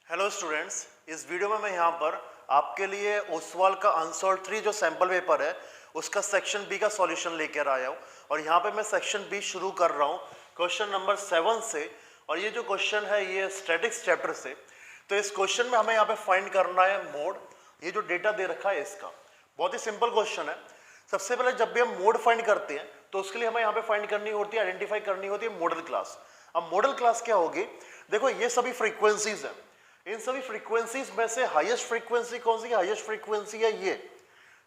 Hello students, इस video में मैं यहाँ पर आपके लिए ओसवाल का अनसॉल्व 3 जो सैंपल पेपर है उसका सेक्शन बी का सॉल्यूशन लेकर आया हूँ। और यहाँ पे मैं सेक्शन बी शुरू कर रहा हूँ क्वेश्चन नंबर 7 से। और ये जो क्वेश्चन है ये स्टैटिक्स चैप्टर से। तो इस क्वेश्चन में हमें यहाँ पे फाइंड करना है मोड। ये जो डेटा दे रखा है इसका बहुत ही सिंपल क्वेश्चन है। सबसे पहले जब भी हम मोड फाइंड करते हैं तो उसके लिए हमें यहाँ पे फाइंड करनी होती है, आइडेंटिफाई करनी होती है मॉडल क्लास। अब मॉडल क्लास क्या होगी? देखो ये सभी फ्रीक्वेंसीज है, इन सभी फ्रीक्वेंसीज में से हाईएस्ट फ्रीक्वेंसी कौन सी? हाईएस्ट फ्रीक्वेंसी है ये।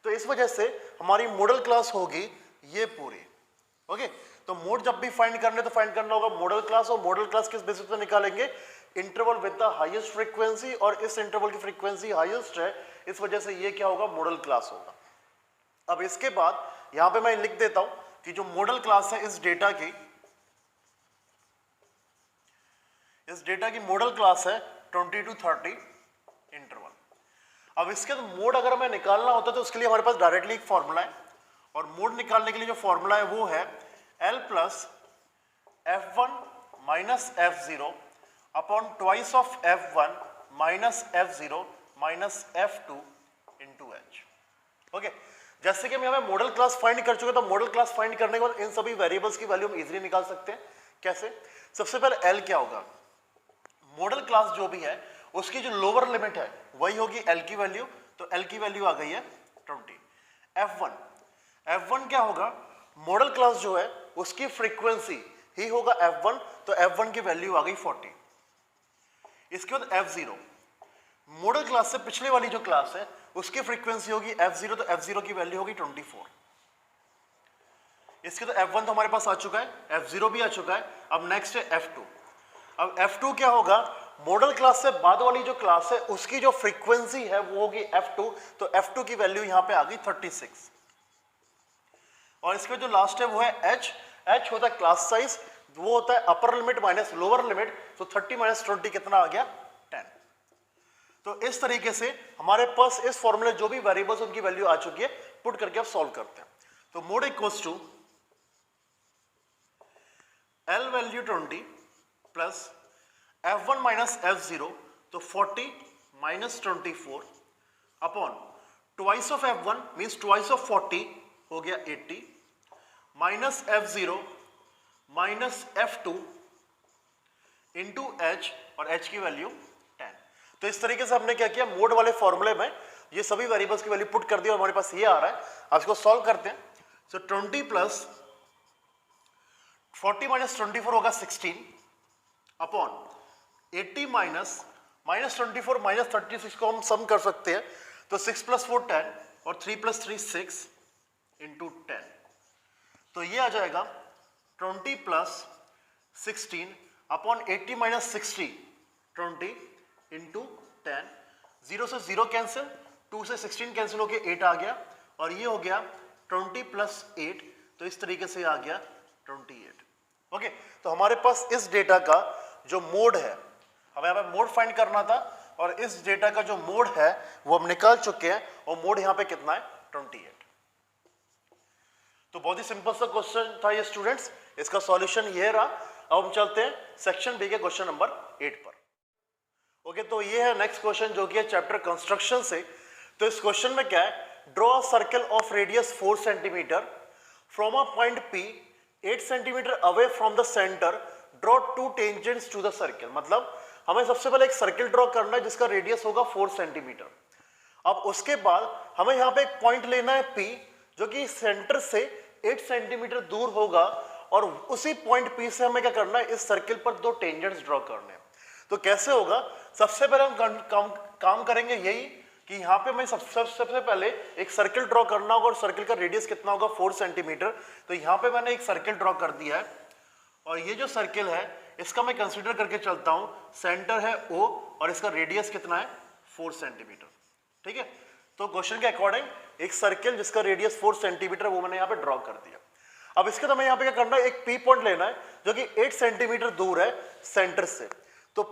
तो इस वजह से हमारी मॉडल क्लास होगी ये पूरी। ओके, तो मोड जब भी फाइंड करने तो फाइंड करना होगा मॉडल क्लास। और मॉडल क्लास किस बेसिस पे निकालेंगे? Interval with the highest frequency, और इस इंटरवल की फ्रीक्वेंसी हाईएस्ट है, इस वजह से ये क्या होगा? मॉडल क्लास होगा। अब इसके बाद यहां पे मैं लिख देता हूं कि जो मॉडल क्लास है इस डेटा की मॉडल क्लास है 20 to 30 इंटरवल। अब इसके तो मोड अगर हमें निकालना होता तो उसके लिए हमारे पास डायरेक्टली एक फॉर्मूला है। और मोड निकालने के लिए जो फॉर्मूला है वो है L plus F1 minus F0 upon twice of F1 minus F0 minus F2 into H। Okay, जैसे कि हम यहाँ पे मॉडल क्लास फाइंड कर चुके, तो मॉडल क्लास फाइंड करने के बाद इन सभी वेरिएबल्स की वैल्यू हम इजीली निकाल सकते हैं। कैसे? सबसे पहले L क्या होगा? मॉडल क्लास जो भी है उसकी जो लोअर लिमिट है वही होगी L की वैल्यू। तो L की वैल्यू आ गई है 20। F1 क्या होगा? मॉडल क्लास जो है उसकी फ्रीक्वेंसी ही होगा F1, तो F1 की वैल्यू आ गई 40। इसके बाद F0, मॉडल क्लास से पिछले वाली जो क्लास है उसकी फ्रीक्वेंसी होगी F0, तो F0 की वैल्यू होगी 24। इसके तो F1 तो हमारे पास आ चुका है, F0 भी आ चुका है। अब नेक्स्ट है F2। अब F2 क्या होगा? मॉडल क्लास से बाद वाली जो क्लास है उसकी जो फ्रीक्वेंसी है वो होगी F2, तो F2 की वैल्यू यहां पे आ गई 36। और इसके जो लास्ट है वो है H होता है क्लास साइज, वो होता है upper limit minus lower limit. तो 30 माइनस 20 कितना आ गया? 10। तो इस तरीके से हमारे पास इस फॉर्मूले जो भी वेरिएबल्स उनकी वैल्यू आ चुकी है, पुट करके आप सॉल्व करते हैं। तो mode equals to L value 20 plus F1 minus F0, तो 40 minus 24 upon twice of F1 means twice of 40 हो गया 80 minus F0 minus F2 into H, और H की वैल्यू 10। तो इस तरीके से हमने क्या किया? मोड वाले फॉर्मूले में ये सभी वेरिएबल्स की वैल्यू पुट कर दी और हमारे पास ये आ रहा है। अब इसको सॉल्व करते हैं। सो 20 प्लस 40 माइनस 24 होगा 16 अपॉन 80 माइनस 24 माइनस 36 को हम सम कर सकते हैं। तो 6 प्लस 4 10 और 3 प्लस 3 6 इंटू 10। तो ये आ जाएगा 20 प्लस 16 अपॉन 80 माइनस 60 20 इंटू 10। 0 से 0 कैंसिल, 2 से 16 कैंसिल होके 8 आ गया, और ये हो गया 20 प्लस 8। तो इस तरीके से आ गया 28। ओके, तो हमारे पास इस डेटा का जो मोड है, हमें यहाँ पे मोड फाइंड करना था, और इस डेटा का जो मोड है वो हम निकाल चुके हैं। और मोड यहाँ पे कितना है? 28। तो बहुत ही सिंपल सा क्वेश्चन था ये स्टूडेंट्स, इसका सॉल्यूशन ये रहा। अब हम चलते हैं सेक्शन बी के क्वेश्चन नंबर 8 पर। ओके, तो ये है नेक्स्ट क्वेश्चन जो कि है चैप्टर कंस्ट्रक्शन से। तो इस क्वेश्चन में क्या है? Draw a circle of radius 4 centimetre from a point P 8 centimetre away from the centre, draw 2 tangents to the circle. मतलब हमें सबसे पहले एक सर्कल ड्रॉ करना है जिसका रेडियस होगा 4 सेंटीमीटर। अब उसके बाद हमें यहाँ पे एक पॉइंट लेना है P जो कि सेंटर से 8 सेंटीमीटर दूर होगा, और उसी पॉइंट P से हमें क्या करना है? इस सर्कल पर 2 टेंजेंट्स ड्रॉ करने हैं। तो कैसे होगा? सबसे पहले हम काम करेंगे यही कि यहाँ पे हमें सबसे पहले एक सर्कल ड्रॉ करना होगा, और सर्कल का रेडियस कितना होगा? 4 सेंटीमीटर। तो यहाँ पे मैंने एक सर्कल ड्रॉ कर दिया है, और ये जो सर्कल है इसका मैं कंसीडर करके चलता हूं, सेंटर है O और इसका रेडियस कितना है? 4 सेंटीमीटर। ठीक है, तो क्वेश्चन के अकॉर्डिंग एक सर्कल जिसका रेडियस 4 सेंटीमीटर वो मैंने यहाँ पे ड्रॉ कर दिया। अब इसके तो हमें यहाँ पे क्या करना है? एक P पॉइंट लेना है जो कि 8 सेंटीमीटर दूर है सेंटर से। तो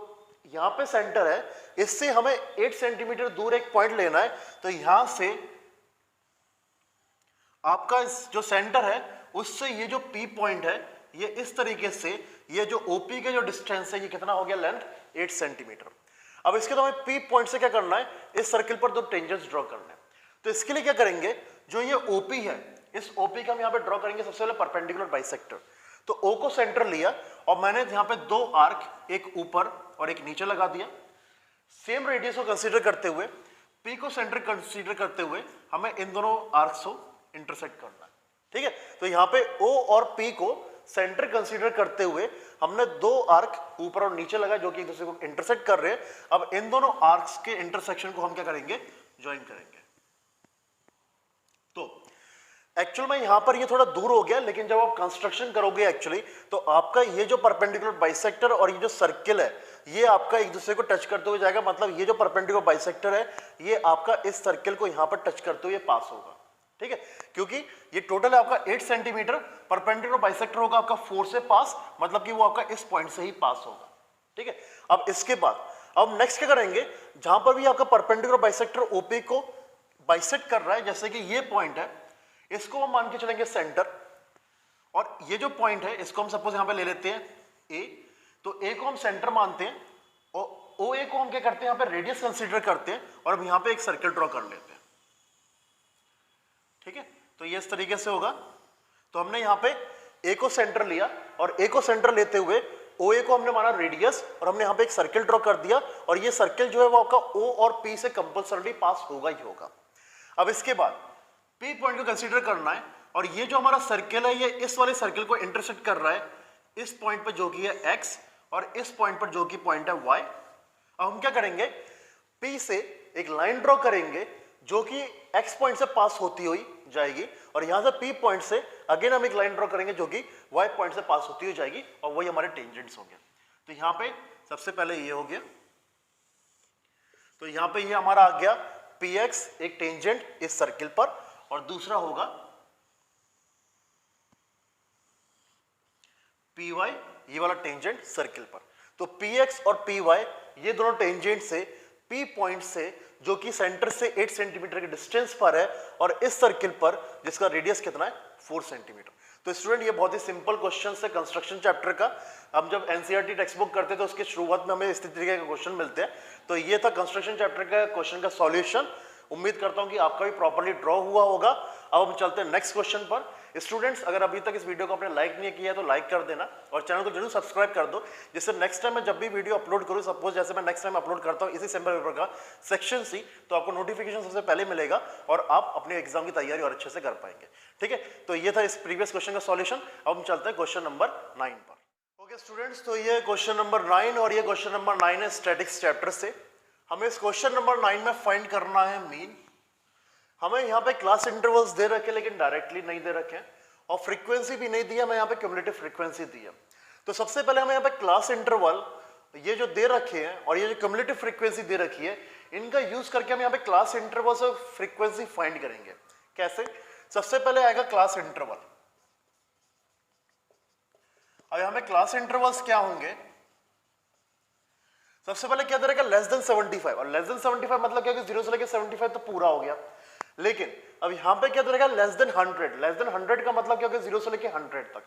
यहाँ पे सेंटर है, इससे हमें 8 सेंटीमीटर दूर एक पॉइंट लेना है। तो यहां से आपका जो सेंटर है उससे ये जो P पॉइंट है ये इस तरीके से, ये जो OP के जो डिस्टेंस है ये कितना हो गया? Length 8 centimetre. अब इसके तो हमें P पॉइंट से क्या करना है, इस सर्किल पर दो टेंजेंट्स ड्रॉ करना है। तो इसके लिए क्या करेंगे, जो ये OP है, इस OP का हम यहाँ पे ड्रॉ करेंगे सबसे पहले परपेंडिकुलर बाइसेक्टर। तो O को सेंटर लिया और मैंने यहाँ पे दो आर्क, एक ऊपर और एक नीचे लगा दिया। सेम रेडियस को कंसीडर करते हुए, P को सेंटर कंसीडर करते हुए हमें इन दोनों आर्क्स को इंटरसेक्ट करना है। ठीक है, तो यहाँ पे O और P को सेंटर कंसीडर करते हुए हमने दो आर्क ऊपर और नीचे लगाए जो कि एक दूसरे को इंटरसेक्ट कर रहे हैं। अब इन दोनों आर्क्स के इंटरसेक्शन को हम क्या करेंगे, ज्वाइन करेंगे। तो एक्चुअल में यहां पर ये थोड़ा दूर हो गया, लेकिन जब आप कंस्ट्रक्शन करोगे एक्चुअली तो आपका ये जो परपेंडिकुलर बाइसेक्टर और ये जो सर्किल है ये आपका एक दूसरे को टच करते हुए जाएगा। मतलब ये जो परपेंडिकुलर बाइसेक्टर है ये आपका इस सर्किल को यहां पर टच करते हुए पास होगा। ठीक है, क्योंकि ये टोटल है आपका 8 सेंटीमीटर, परपेंडिकुलर बाइसेक्टर होगा आपका 4 से पास, मतलब कि वो आपका इस पॉइंट से ही पास होगा। ठीक है, अब इसके बाद अब नेक्स्ट क्या करेंगे, जहां पर भी आपका परपेंडिकुलर बाइसेक्टर ओपी को बाइसेक्ट कर रहा है, जैसे कि ये पॉइंट है, इसको हम मान के चलेंगे सेंटर, और ये जो पॉइंट है इसको हम सपोज यहां पे ले लेते हैं ए। तो ए को हम सेंटर मानते हैं और ओ ए को हम क्या करते हैं, यहां पे रेडियस कंसीडर करते हैं और अब यहां पे एक सर्किल ड्रॉ कर लेते हैं। ठीक है, तो ये इस तरीके से होगा। तो हमने यहां पे ए को सेंटर लिया और ए को सेंटर लेते हुए ओ ए को हमने माना रेडियस और हमने यहां पे एक सर्किल ड्रॉ कर दिया, और ये सर्किल जो है वो आपका ओ और पी से कंपल्सरी पास होगा ही होगा। अब इसके बाद पी पॉइंट को कंसीडर करना है, और ये जो हमारा सर्किल है ये इस वाले सर्किल को इंटरसेक्ट कर रहा है इस पॉइंट पर जो कि है x और इस पॉइंट पर जो कि पॉइंट है y। अब हम क्या करेंगे, P से एक लाइन ड्रॉ करेंगे जो कि x पॉइंट से पास होती हुई जाएगी, और यहां से P पॉइंट से अगेन हम एक लाइन ड्रॉ करेंगे जो कि y पॉइंट से पास होती हुई जाएगी, और वही हमारे टेंजेंट्स होंगे। तो यहां पे सबसे पहले ये हो गया, तो यहां पे ये हमारा आ गया px एक टेंजेंट इस सर्किल पर, और दूसरा होगा py ये वाला टेंजेंट सर्किल पर। तो px और py ये दोनों टेंजेंट से p पॉइंट से जो कि सेंटर से 8 सेंटीमीटर के डिस्टेंस पर है, और इस सर्किल पर जिसका रेडियस कितना है 4 सेंटीमीटर। तो स्टूडेंट ये बहुत ही सिंपल क्वेश्चन है कंस्ट्रक्शन चैप्टर का। हम जब एनसीईआरटी टेक्स्ट बुक करते हैं तो उसके शुरुआत में हमें इस तरीके के क्वेश्चन मिलते हैं। तो ये था कंस्ट्रक्शन चैप्टर का क्वेश्चन का सॉल्यूशन। उम्मीद करता हूं कि आपका भी प्रॉपर्ली ड्रॉ हुआ होगा। अब हम चलते हैं नेक्स्ट क्वेश्चन पर। स्टूडेंट्स अगर अभी तक इस वीडियो को आपने लाइक नहीं किया है तो लाइक कर देना, और चैनल को जरूर सब्सक्राइब कर दो, जिससे नेक्स्ट टाइम मैं जब भी वीडियो अपलोड करूं, सपोज जैसे मैं नेक्स्ट टाइम अपलोड करता हूं इसी सैंपल पेपर का सेक्शन सी, तो आपको नोटिफिकेशन सबसे पहले मिलेगा और आप अपने एग्जाम की तैयारी और अच्छे से कर पाएंगे। ठीक है, तो ये था इस प्रीवियस क्वेश्चन का सॉल्यूशन। अब हम चलते हैं क्वेश्चन नंबर 9 पर। ओके स्टूडेंट्स, तो ये क्वेश्चन नंबर 9 और ये क्वेश्चन नंबर 9 है स्टैटिक्स चैप्टर से। हमें इस क्वेश्चन नंबर 9 में फाइंड करना है मीन। हमें यहाँ पे क्लास इंटरवल्स दे रखे लेकिन डायरेक्टली नहीं दे रखे, और फ्रीक्वेंसी भी नहीं दी है, हमें यहाँ पे क्यूमुलेटिव फ्रीक्वेंसी दी है। तो सबसे पहले हमें यहाँ पे क्लास इंटरवल ये जो दे रखे हैं और ये जो क्यूमुलेटिव फ्रीक्वेंसी दे रखी है, इनका यूज करके हम यहाँ पे क्लास इंटरवल से फ्रीक्वेंसी फाइंड करेंगे। कैसे? सबसे पहले आएगा क्लास इंटरवल। अब यहाँ पे क्लास इंटरवल्स क्या होंगे, सबसे पहले क्या दे रखा है, लेस देन 75, और लेस देन 75 मतलब क्या, 0 से लेकर 75 तो पूरा हो गया। लेकिन अब यहां पे क्या दे रखा है, लेस देन 100। लेस देन 100 का मतलब क्या होगा, 0 से लेकर 100 तक,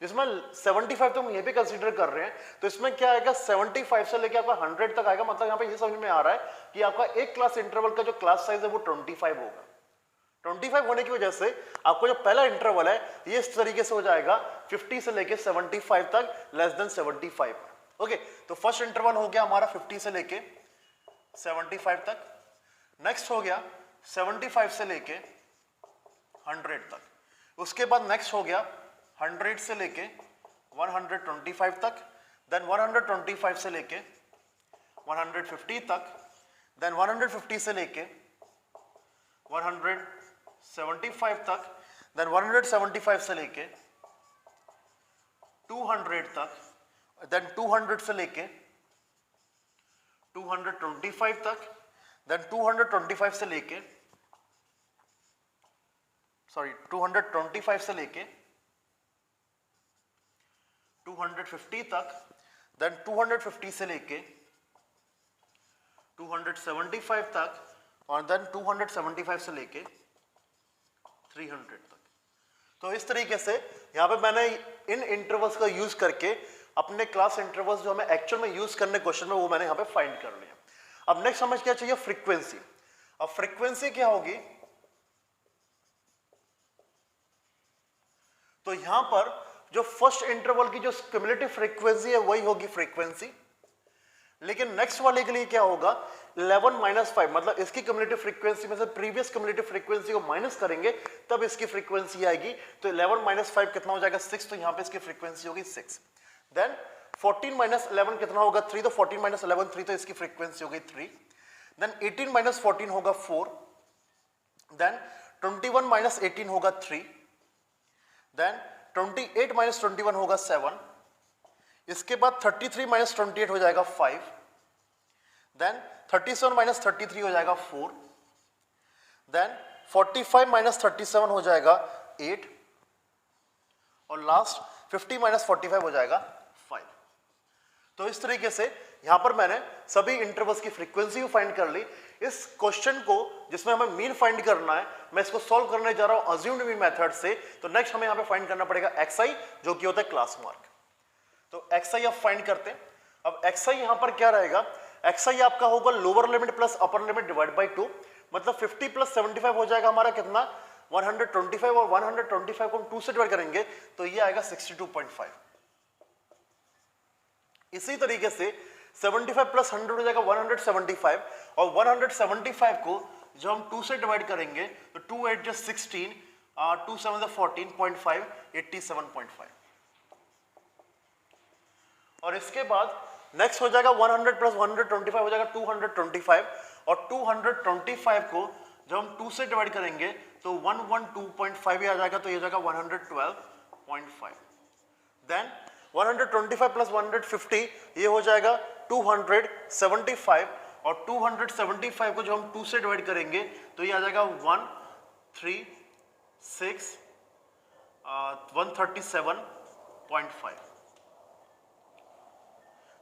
जिसमें 75 तो हम ये भी कंसीडर कर रहे हैं। तो इसमें क्या आएगा, 75 से लेकर आपका 100 तक आएगा। मतलब यहाँ पे ये समझ में आ रहा है कि आपका एक क्लास इंटरवल का जो क्लास साइज है वो 25 होगा। 25 होने की वजह से आपको जो पहला इंटरवल है ये इस तरीके से हो जाएगा 50 से लेकर 75 तक, लेस देन 75। ओके, तो फर्स्ट इंटरवल हो गया हमारा 50 से लेके 75 तक। नेक्स्ट हो गया 75 से लेके 100 तक। उसके बाद नेक्स्ट हो गया 100 से लेके 125 तक, देन 125 से लेके 150 तक, देन 150 से लेके 175 तक, देन 175 से लेके 200 तक, देन 200 से लेके 225 तक, देन 225 से लेके 225 से लेके 250 तक, देन 250 से लेके 275 तक, और देन 275 से लेके 300 तक। तो इस तरीके से यहां पे मैंने इन इंटरवल्स का यूज करके अपने क्लास इंटरवल्स जो हमें एक्चुअल में यूज करने क्वेश्चन में वो मैंने यहां पे फाइंड कर लिया। अब नेक्स्ट हमें क्या चाहिए, फ्रीक्वेंसी। अब फ्रीक्वेंसी क्या होगी, तो यहां पर जो फर्स्ट इंटरवल की जो क्यूमुलेटिव फ्रीक्वेंसी है वही होगी फ्रीक्वेंसी, लेकिन नेक्स्ट वाले के लिए क्या होगा, 11 माइनस 5, मतलब इसकी क्यूमुलेटिव फ्रीक्वेंसी में से प्रीवियस क्यूमुलेटिव फ्रीक्वेंसी को माइनस करेंगे तब इसकी फ्रीक्वेंसी आएगी। तो 11 माइनस 5 कितना हो जाएगा, 6, तो यहां पे इसकी फ्रीक्वेंसी होगी 6। देन 14 माइनस 11 कितना होगा, 3, तो 14 माइनस 11 3, तो इसकी फ्रीक्वेंसी होगी 3। देन 18 माइनस 14 होगा 4। देन 21 माइनस 18 होगा 3। देन 28 माइनस 21 होगा 7। इसके बाद 33 माइनस 28 हो जाएगा 5। देन 37 माइनस 33 हो जाएगा 4। देन 45 माइनस 37 हो जाएगा 8, और लास्ट 50 माइनस 45 हो जाएगा 5। तो इस तरीके से यहां पर मैंने सभी इंटरवल्स की फ्रीक्वेंसी को फाइंड कर ली। इस क्वेश्चन को जिसमें हमें मीन फाइंड करना है, मैं इसको सॉल्व करने जा रहा हूं अज्यूम्ड मीन मेथड से। तो नेक्स्ट हमें यहां पे फाइंड करना पड़ेगा xi, जो कि होता है क्लास मार्क। तो xi अब फाइंड करते हैं। अब xi यहां पर क्या रहेगा, xi आपका होगा lower limit plus upper limit divide by 2, मतलब 50 प्लस 75 हो जाएगा हमारा कितना, 125, और 125 को हम 2 से डिवाइड करेंगे तो ये आएगा 62.5। इसी तरीके से 75 प्लस 100 हो जाएगा 175, और 175 को जब हम 2 से डिवाइड करेंगे तो 2 8 just 16, 2 7 14.5, 87.5। और इसके बाद नेक्स्ट हो जाएगा 100 प्लस 125 हो जाएगा 225, और 225 को जब हम 2 से डिवाइड करेंगे तो 112.5 आ जाएगा, तो ये जाएगा 112.5। देन 125 प्लस 150 ये हो जाएगा 275, और 275 को जो हम 2 से डिवाइड करेंगे तो ये आ जाएगा 137.5।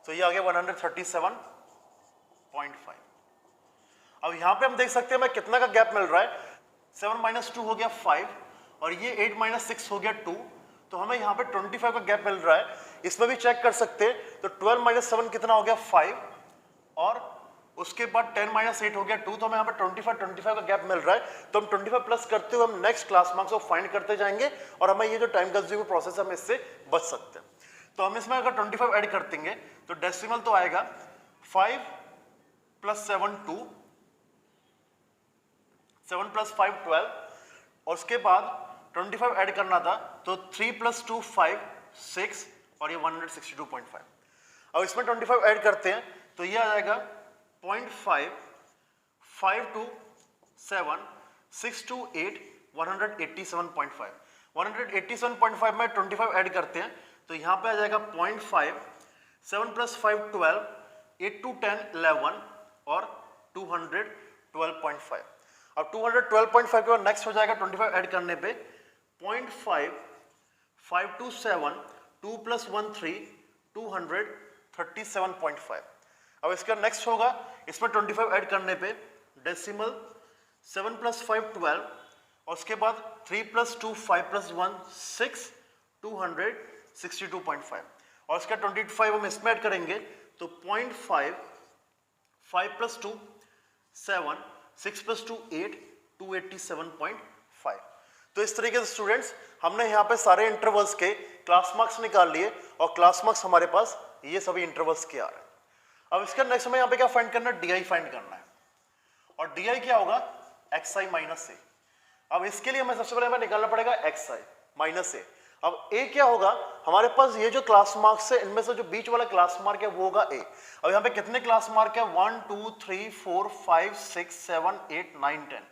तो ये आ गया 137.5। अब यहां पे हम देख सकते हैं हमें कितना का गैप मिल रहा है, 7 माइनस 2 हो गया 5, और ये 8 माइनस 6 हो गया 2, तो हमें यहाँ पे 25 का गैप मिल रहा है। इसमें भी चेक कर सकते हैं, तो 12 माइनस 7 कितना हो गया 5, और उसके बाद 10 माइनस 8 हो गया 2, तो हमें यहाँ पे 25 का गैप मिल रहा है। तो हम 25 प्लस करते हुए हम नेक्स्ट क्लास मार्क्स को फाइंड करते जाएंगे, और हमें ये जो टाइम कंज्यूमिंग प्रोसेस है हम इससे बच सकते हैं। तो हम इसमें अगर 25 ऐड कर देंगे तो डेसिमल तो आएगा 5 प्लस 7 2, 7 प्लस 5 12, और उसके बाद 25 ऐड करना था तो 3 प्लस 2 5 6, और ये 162.5। अब इसमें 25 ऐड करते हैं तो ये आ जाएगा 0.5 5 2 7 6 2 8 187.5। 187.5 में 25 ऐड करते हैं तो यहाँ पे आ जाएगा 0.5 7 प्लस 5 12 8 2 10 11, और 212.5। अब 212.5 के बाद नेक्स्ट हो जाएगा 25 ऐड करने पे 0.5 5 2 7 2 प्लस 1 3 237.5। अब इसका नेक्स्ट होगा इसमें 25 ऐड करने पे डेसिमल 7 प्लस 5 12, और उसके बाद 3 प्लस 2 5 प्लस 1 6 262.5, और इसका 25 हम इसमें ऐड करेंगे तो 0.5 5 प्लस 2 7 6 प्लस 2 8 287.5। तो इस तरीके से स्टूडेंट्स हमने यहाँ पे सारे इंटरवल्स के क्लास मार्क्स निकाल लिए, और क्लास मार्क्स हमारे पास ये सभी इंटरवल्स के आ रहे हैं। अब इसका नेक्स्ट हमें यहाँ पे क्या फाइंड करना है, डी फाइंड करना है, और डी क्या होगा xi माइनस ए। अब इसके लिए हमें सबसे पहले हमें निकालना पड़ेगा xi माइनस ए। अब a क्या होगा, हमारे पास ये जो क्लास मार्क्स है इनमें से जो बीच वाला क्लास मार्क है वो होगा a। अब यहाँ पे कितने क्लास मार्क है 1 2 3 4 5 6 7 8 9 10,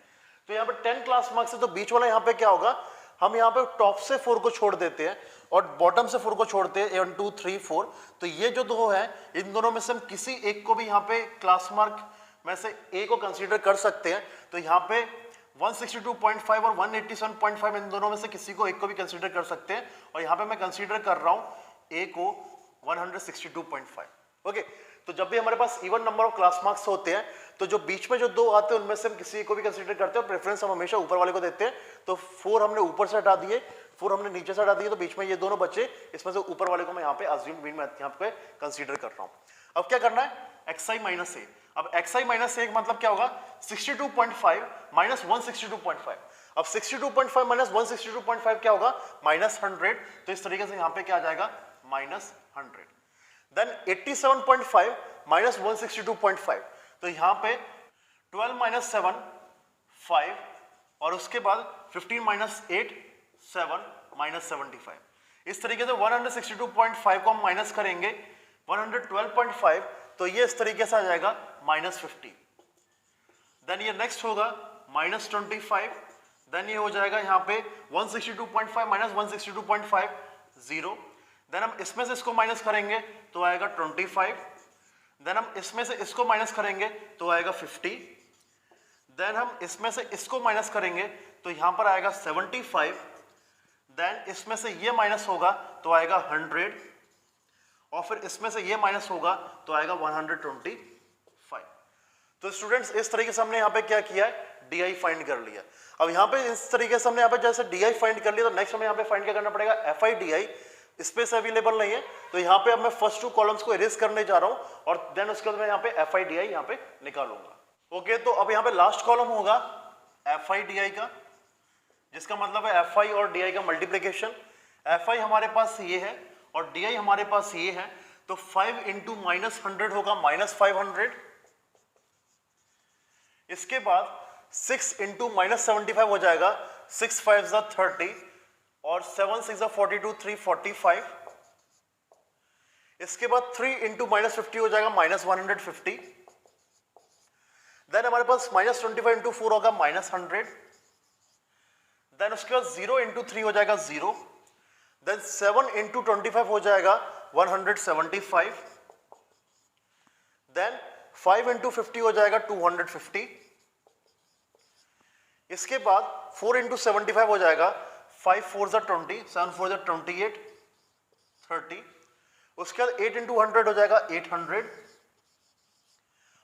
तो यहाँ पे 10 क्लास मार्क्स है, तो बीच वाला यहाँ पे क्या होगा, हम यहाँ पे टॉप से 4 को छोड़ देते हैं और बॉटम से 4 को छोड़ते हैं 1 2 3 4। तो ये जो दो है इन दोनों में से हम किसी एक को भी यहाँ पे क्लास मार्क में से a को कंसीडर कर सकते हैं। तो यहाँ पे 162.5 और 187.5 इन दोनों में से किसी को एक को भी कंसीडर कर सकते हैं, और यहाँ पे मैं कंसीडर कर रहा हूँ a को 162.5। ओके, तो जब भी हमारे पास even number of class marks होते हैं तो जो बीच में जो दो आते हैं उनमें से हम किसी को भी कंसीडर करते हैं, प्रेफरेंस हम हमेशा ऊपर वाले को देते हैं। तो 4 हमने ऊपर से हटा दिए, 4 हमने नीचे से हटा दिए, तो बीच में ये दोनों बचे, इसमें से ऊपर वाले को मैं यहाँ पे अज्यूम मीन में यहाँ पे कंसीडर कर रहा हूँ। अब क्या करना है xi माइनस ए। अब xi माइनस 1 मतलब क्या होगा 62.5 माइनस 162.5। अब 62.5 माइनस 162.5 क्या होगा माइनस 100। तो इस तरीके से यहाँ पे क्या आ जाएगा माइनस 100। देन 87.5 माइनस 162.5, तो यहाँ पे 12 माइनस 7 5 और उसके बाद 15 माइनस 8 7 माइनस 75। इस तरीके से 162.5 को हम माइनस करेंगे 112.5, तो ये इस तरीके से आ जाएगा माइनस 50। देन ये नेक्स्ट होगा माइनस 25। देन ये हो जाएगा यहाँ पे 162.5 माइनस 162.5 0। देन हम इसमें से इसको माइनस करेंगे तो आएगा 25। देन हम इसमें से इसको माइनस करेंगे तो आएगा 50। देन हम इसमें से इसको माइनस करेंगे तो यहाँ पर आएगा 75। देन इसमें से ये माइनस होगा तो आएगा 100 और फिर इसमें से ये माइनस होगा तो आएगा 125। तो स्टूडेंट्स इस तरीके से हमने यहाँ पे क्या किया है डी फाइंड कर लिया। अब यहाँ पे इस तरीके से हमने यहाँ पे जैसे डी फाइंड कर लिया, तो नेक्स्ट हमें यहाँ पे फाइंड क्या करना पड़ेगा F I D I. Space available नहीं है तो यहाँ पे अब मैं फर्स्ट 2 कॉलम्स को इरेज करने जा रहा हूँ और देन उसके बाद मैं यहाँ पे एफ आई डी आई यहाँ पे निकालूंगा। ओके, तो अब यहाँ पे लास्ट कॉलम होगा एफ आई डी आई का, जिसका मतलब है एफ आई और डी आई का मल्टीप्लीकेशन। एफ आई हमारे पास ये है और डी आई हमारे पास ये है, तो 5 इंटू माइनस 100 होगा माइनस 500। इसके बाद 6 इंटू माइनस 75 हो जाएगा 6 5 30 और 7 6 42 3 45। इसके बाद 3 इंटू माइनस 50 हो जाएगा माइनस 150। देन हमारे पास माइनस 25 इंटू 4 होगा माइनस 100। देन उसके बाद 0 इंटू 3 हो जाएगा 0। देन 7 इंटू 25 हो जाएगा 175। देन 5 इंटू 50 हो जाएगा 250। इसके बाद 4 इंटू 75 हो जाएगा 5 4 20, 7 4 28 30। उसके बाद 8 इंटू 100 हो जाएगा 800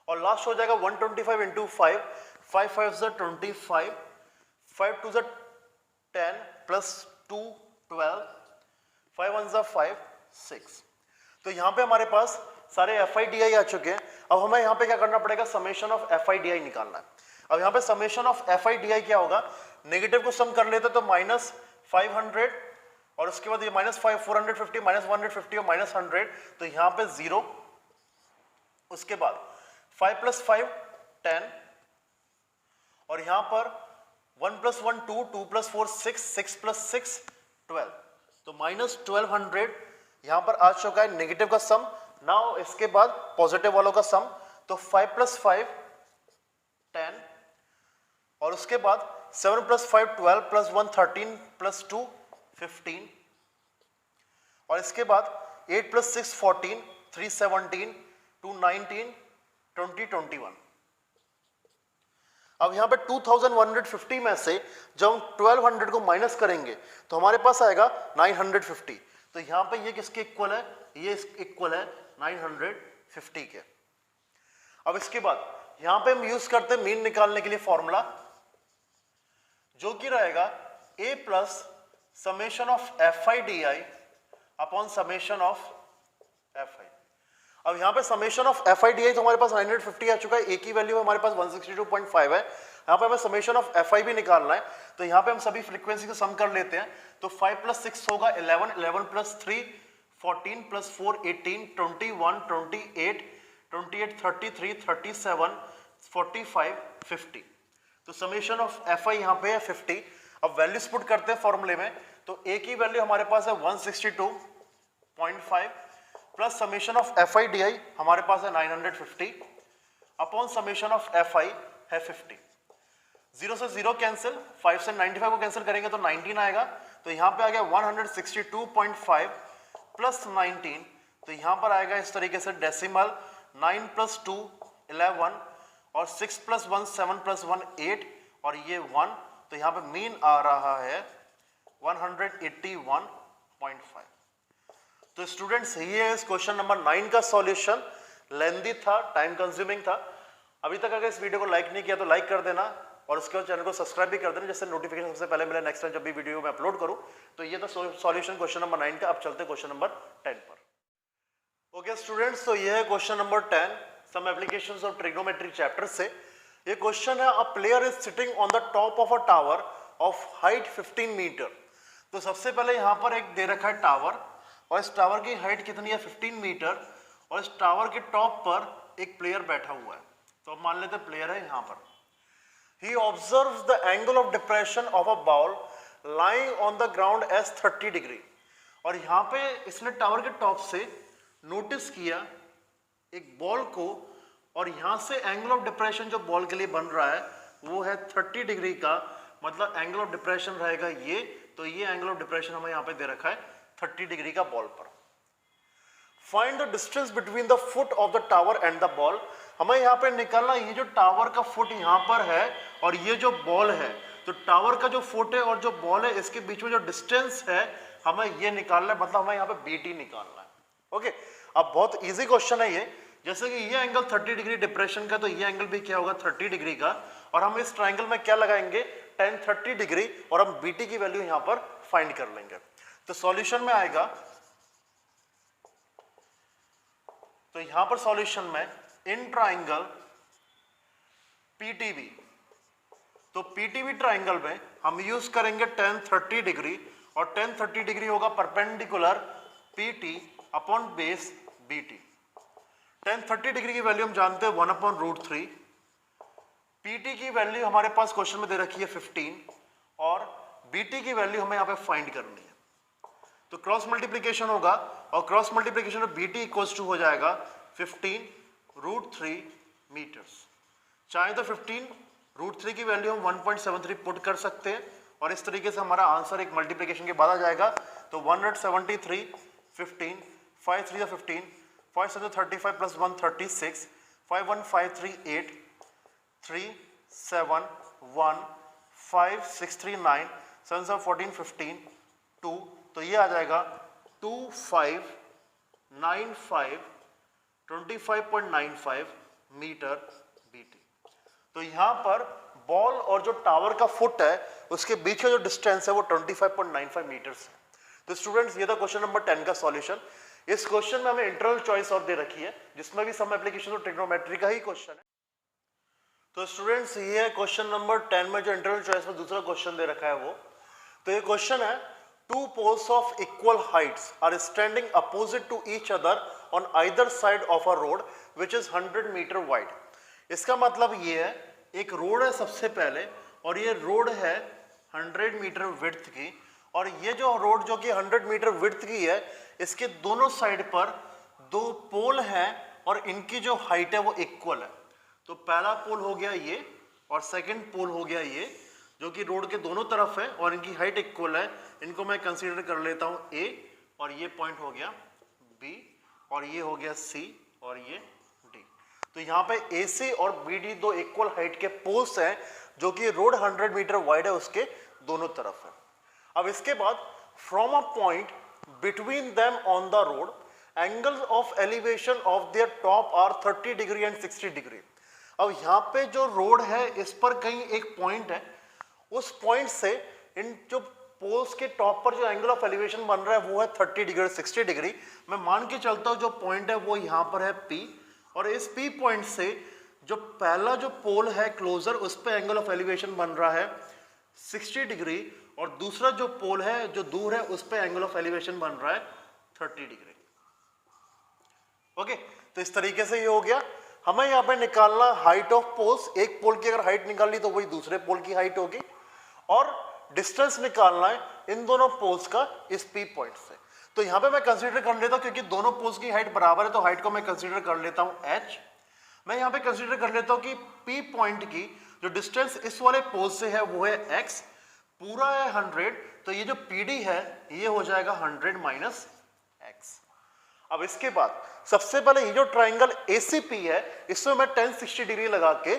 और लास्ट हो जाएगा 125 इंटू 5, 5 5 25, 5 2 10 प्लस 2 12, 5 1 5 6। तो यहाँ पे हमारे पास सारे एफ आई डी आई आ चुके हैं। अब हमें यहाँ पे क्या करना पड़ेगा summation of F I D I निकालना है। अब यहाँ पे summation of F I D I क्या होगा, नेगेटिव को सम कर लेते तो माइनस 500 और उसके बाद ये माइनस 450 माइनस 150 और माइनस 100, तो यहाँ पे 0। उसके बाद 5 प्लस 5 10 और यहाँ पर 1 प्लस 1 2, 2 प्लस 4 6, 6 प्लस 6 12, तो माइनस 1200 यहाँ पर आ चुका है नेगेटिव का सम। नाउ इसके बाद पॉजिटिव वालों का सम, तो 5 प्लस 5 10 और उसके बाद 7 प्लस 5 12 प्लस 1 13 प्लस 2 15 और इसके बाद 8 प्लस 6 14, 3 17, 2 19, 20 21। अब यहाँ पे 2150 में से जब हम 1200 को माइनस करेंगे तो हमारे पास आएगा 950। तो यहाँ पे ये किसके इक्वल है, ये इक्वल है 950 के। अब इसके बाद यहाँ पे हम यूज करते हैं मीन निकालने के लिए फॉर्मूला, जो कि रहेगा a plus summation of F I D I upon summation of F I. अब यहाँ पे summation of F I D I तो हमारे पास 950 आ चुका है, a की वैल्यू हमारे पास 162.5 है। यहाँ पे हमें समेशन ऑफ एफ आई भी निकालना है, तो यहाँ पे हम सभी फ्रीक्वेंसी को सम कर लेते हैं। तो 5 प्लस 6 होगा 11, 11 प्लस 3 14 प्लस 4 18, 21 28, 28 33 37 45 50। तो समेशन ऑफ एफ आई यहाँ पे है 50। अब वैल्यूज पुट करते हैं फॉर्मूले में, तो a की वैल्यू हमारे पास है 162.5 plus summation of F I D I हमारे पास है 950 upon summation of F I है 50। 0 से 0 कैंसिल, 5 से 95 को कैंसिल करेंगे तो 19 आएगा। तो यहाँ पे आ गया 162.5 प्लस 19, तो यहाँ पर आएगा इस तरीके से डेसिमल 9 प्लस 2 11 और 6 प्लस 1 7 प्लस 1 8 और ये 1, तो यहाँ पे मीन आ रहा है 181.5। तो स्टूडेंट्स ये है इस क्वेश्चन नंबर 9 का सॉल्यूशन। लेंदी था, टाइम कंज्यूमिंग था। अभी तक अगर इस वीडियो को लाइक नहीं किया तो लाइक कर देना और उसके बाद चैनल को सब्सक्राइब भी कर देना, जिससे नोटिफिकेशन सबसे पहले मिले नेक्स्ट टाइम जब भी वीडियो में अपलोड करूं। तो ये था सॉल्यूशन क्वेश्चन नंबर 9 का। अब चलते क्वेश्चन नंबर 10 पर। ओके स्टूडेंट्स, तो ये है question number 10। Some applications of trigonometry chapter से। ये क्वेश्चन है, a player is sitting on the top of a tower of height 15 metre. तो सबसे पहले यहाँ पर एक दे रखा है टावर, और इस टावर की हाइट कितनी है 15 मीटर, और इस टावर के टॉप पर एक प्लेयर बैठा हुआ है। तो अब मान लेते प्लेयर है यहाँ पर। He observes the angle of depression of a ball lying on the ground as 30 degree। और यहाँ पे इसने टावर के टॉप से नोटिस किया एक बॉल को, और यहाँ से एंगल ऑफ डिप्रेशन जो बॉल के लिए बन रहा है वो है 30 डिग्री का, मतलब एंगल ऑफ डिप्रेशन रहेगा ये। तो ये एंगल ऑफ डिप्रेशन हमें यहाँ पे दे रखा है 30 डिग्री का बॉल पर। Find the distance between the foot of the tower and the ball. हमें यहाँ पे निकालना, ये जो टावर का फुट यहाँ पर है और ये जो बॉल है, तो टावर का जो फुट है और जो बॉल है इसके बीच में जो डिस्टेंस है हमें ये निकालना है, मतलब हमें यहाँ पे बीटी निकालना है। ओके, अब बहुत इजी क्वेश्चन है ये। जैसे कि ये एंगल 30 डिग्री डिप्रेशन का, तो ये एंगल भी क्या होगा 30 डिग्री का, और हम इस ट्राइंगल में क्या लगाएंगे tan 30 डिग्री, और हम बीटी की वैल्यू यहाँ पर फाइंड कर लेंगे। तो सॉल्यूशन में आएगा, तो यहां पर सॉल्यूशन में इन ट्राइंगल पीटीबी, तो पीटीबी ट्राइंगल में हम यूज करेंगे tan 30 डिग्री, और tan 30 डिग्री होगा perpendicular PT upon base BT. tan 30 degree की वैल्यू हम जानते हैं 1/√3। पीटी की वैल्यू हमारे पास क्वेश्चन में दे रखी है 15, और बीटी की वैल्यू हमें यहाँ पे फाइंड करनी है। तो क्रॉस मल्टीप्लीकेशन होगा, और क्रॉस मल्टीप्लीकेशन में बीटी इक्वल्स टू हो जाएगा 15√3 मीटर्स। चाहे तो 15√3 की वैल्यू हम 1.73 पुट कर सकते हैं, और इस तरीके से हमारा आंसर एक मल्टीप्लीकेशन के बाद आ जाएगा। तो 173, 15, 5 3 15, 5 7 35 प्लस 1 36, 5 1 5 3 8, 3 7 1 5 6 3 9, 7 7 14 15 2, तो ये आ जाएगा 2 5 9 5 25.95 मीटर बीटी। तो यहाँ पर बॉल और जो टावर का फुट है उसके बीच का जो डिस्टेंस है वो 25.95 मीटर्स है। तो स्टूडेंट्स, ये था क्वेश्चन नंबर 10 का सॉल्यूशन। इस क्वेश्चन में हमें इंटरनल चॉइस और दे रखी है, जिसमें भी सम एप्लीकेशन और ट्रिग्नोमेट्री का ही क्वेश्चन है। तो स्टूडेंट्स, ये है क्वेश्चन नंबर 10 में जो इंटरनल चॉइस में दूसरा क्वेश्चन दे रखा है वो। तो ये क्वेश्चन है, two poles of equal heights are standing opposite to each other on either side of a road which is 100 meter wide। इसका मतलब ये है, एक रोड है सबसे पहले, और ये रोड है 100 मीटर विड्थ की, और ये जो रोड जो कि 100 मीटर विड्थ की है, इसके दोनों साइड पर दो पोल हैं, और इनकी जो हाइट है वो इक्वल है। तो पहला पोल हो गया ये, और सेकंड पोल हो गया ये, जो कि रोड के दोनों तरफ है और इनकी हाइट इक्वल है। इनको मैं कंसीडर कर लेता हूं ए, और ये पॉइंट हो गया बी, और ये हो गया सी, और ये डी। तो यहाँ पे ए सी और बी डी दो इक्वल हाइट के पोल्स हैं, जो कि रोड 100 मीटर वाइड है उसके दोनों तरफ है। अब इसके बाद from a point between them on the road angles of elevation of their top are 30 degree and 60 degree. अब यहाँ पे जो रोड है इस पर कहीं एक पॉइंट है, उस पॉइंट से इन जो पोल्स के टॉप पर जो एंगल ऑफ एलिवेशन बन रहा है वो है 30 डिग्री 60 डिग्री। मैं मान के चलता हूँ जो पॉइंट है वो यहाँ पर है P, और इस P पॉइंट से जो पहला जो पोल है क्लोजर, उस पर एंगल ऑफ एलिवेशन बन रहा है 60 डिग्री, और दूसरा जो पोल है जो दूर है उस पर एंगल ऑफ एलिवेशन बन रहा है 30 डिग्री। ओके, तो इस तरीके से ये हो गया। हमें यहाँ पे निकालना हाइट ऑफ पोल्स। एक पोल की अगर हाइट निकाल ली तो वही दूसरे पोल की हाइट होगी, और डिस्टेंस निकालना है इन दोनों पोल्स का इस P पॉइंट से। तो यहाँ पे मैं कंसीडर कर लेता हूँ, क्योंकि दोनों पोल्स की हाइट बराबर है, तो हाइट को मैं कंसीडर कर लेता हूँ h। मैं यहाँ पे कंसीडर कर लेता हूँ कि P पॉइंट की जो डिस्टेंस इस वाले पोल से है वो है x, पूरा है 100, तो ये जो PD है ये हो जाएगा 100 माइनस x। अब इसके बाद सबसे पहले ये जो ट्राइंगल ACP है, इसमें मैं tan 60 डिग्री लगा के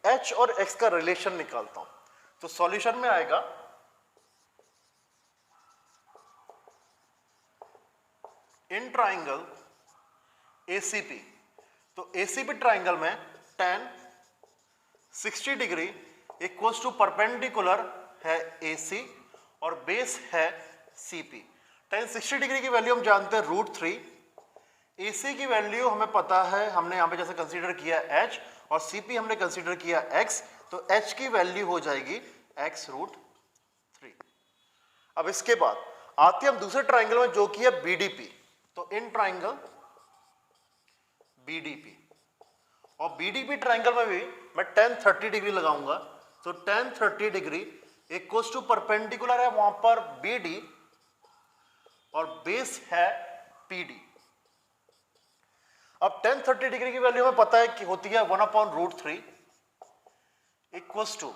h और x का रिलेशन निकालता हूं। तो सॉल्यूशन में आएगा इन ट्राइंगल ACP। तो ACP ट्राइंगल में tan 60 degree equals to perpendicular है AC और बेस है CP। tan 60 डिग्री की वैल्यू हम जानते हैं √3, AC की वैल्यू हमें पता है, हमने यहाँ पे जैसे कंसीडर किया H और CP हमने कंसीडर किया X, तो H की वैल्यू हो जाएगी x√3। अब इसके बाद आते हम दूसरे ट्राइंगल में जो कि है BDP। तो इन ट्राइंगल BDP और BDP ट्राइंगल में भी मैं tan 30 डिग्री लगाऊंगा। तो tan 30 degree equals to perpendicular है वहां पर BD और बेस है PD। अब tan 30 डिग्री की वैल्यू हमें पता है कि होती है 1/√3 इक्वल्स टू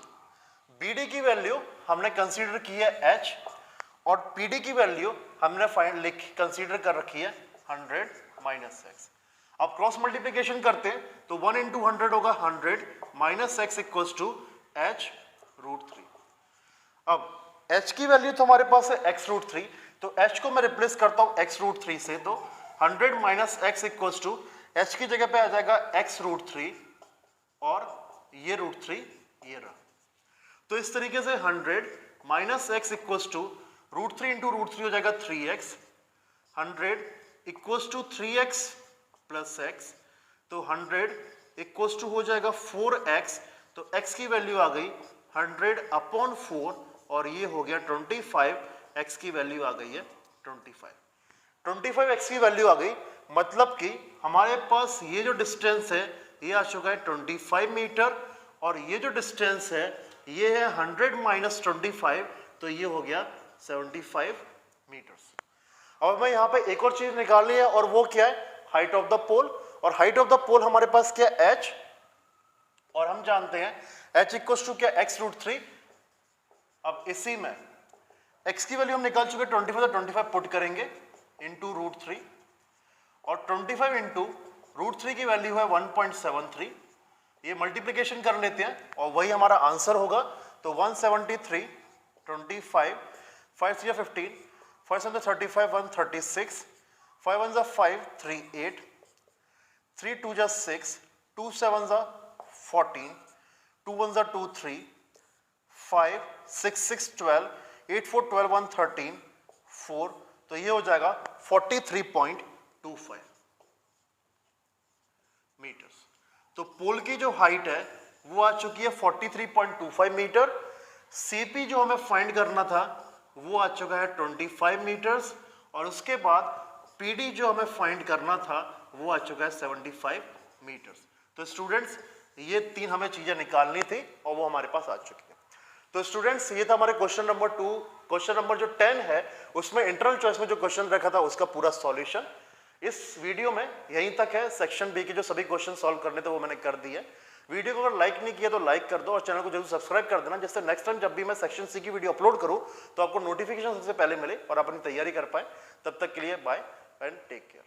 BD की वैल्यू हमने कंसीडर की है H और PD की वैल्यू हमने फाइंड कंसीडर कर रखी है 100 माइनस x। अब क्रॉस मल्टीप्लिकेशन करते हैं तो 1 into 100 होगा 100 minus x equals to h√3। अब h की वैल्यू तो हमारे पास है x√3, तो h को मैं रिप्लेस करता हूं x√3 से, तो 100 minus x equals to h की जगह पे आ जाएगा x√3 और ये √3 ये रहा। तो इस तरीके से 100 minus x equals to √3 into √3 हो जाएगा 3x, 100 equals to 3x plus x, तो 100 इक्वल्स टू हो जाएगा 4x, तो x की वैल्यू आ गई 100/4 और ये हो गया 25, x की वैल्यू आ गई है 25x की वैल्यू आ गई। मतलब कि हमारे पास ये जो डिस्टेंस है ये आ चुका है 25 मीटर और ये जो डिस्टेंस है ये है 100 माइनस 25, तो ये हो गया 75 मीटर्स। अब मैं यहाँ पे एक और चीज निकालनी है और वो क्या है, हाइट ऑफ द पोल। और हाइट ऑफ द पोल हमारे पास क्या है h, और हम जानते हैं h इक्वल्स टू क्या x√3। अब इसी में x की वैल्यू हम निकाल चुके 25, तो 25 पुट करेंगे इंटू √3 और 25 इंटू √3 की वैल्यू है 1.73। ये मल्टीप्लिकेशन कर लेते हैं और वही हमारा आंसर होगा। तो 173, 25, 5 3 15, 5 7 35, 136, 5 1 5, 38, 3 2 6, 2 7 14, 2 1 2 3, 5 6 6 12, 8 4 12, 1 13, 4, तो ये हो जाएगा 43.25 मीटर्स। तो पोल की जो हाइट है वो आ चुकी है 43.25 मीटर। सीपी जो हमें फाइंड करना था वो आ चुका है 25 मीटर्स और उसके बाद पीडी जो हमें फाइंड करना था वो आ चुका है 75 मीटर्स। तो स्टूडेंट्स ये तीन हमें चीजें निकालनी थी और वो हमारे पास आ चुकी है। तो स्टूडेंट्स ये था हमारे क्वेश्चन नंबर 2। क्वेश्चन नंबर जो 10 है उसमें इंटरनल चॉइस में जो क्वेश्चन रखा था उसका पूरा सॉल्यूशन इस वीडियो में यहीं तक है। सेक्शन बी के जो सभी क्वेश्चन सॉल्व करने थे वो मैंने कर दिए। वीडियो को अगर लाइक नहीं किया तो लाइक कर दो और चैनल को जरूर सब्सक्राइब कर देना, जिससे नेक्स्ट टाइम जब भी मैं सेक्शन सी की वीडियो अपलोड करूं तो आपको नोटिफिकेशन सबसे पहले मिले और आप अपनी तैयारी कर पाए। तब तक के लिए बाय एंड टेक केयर।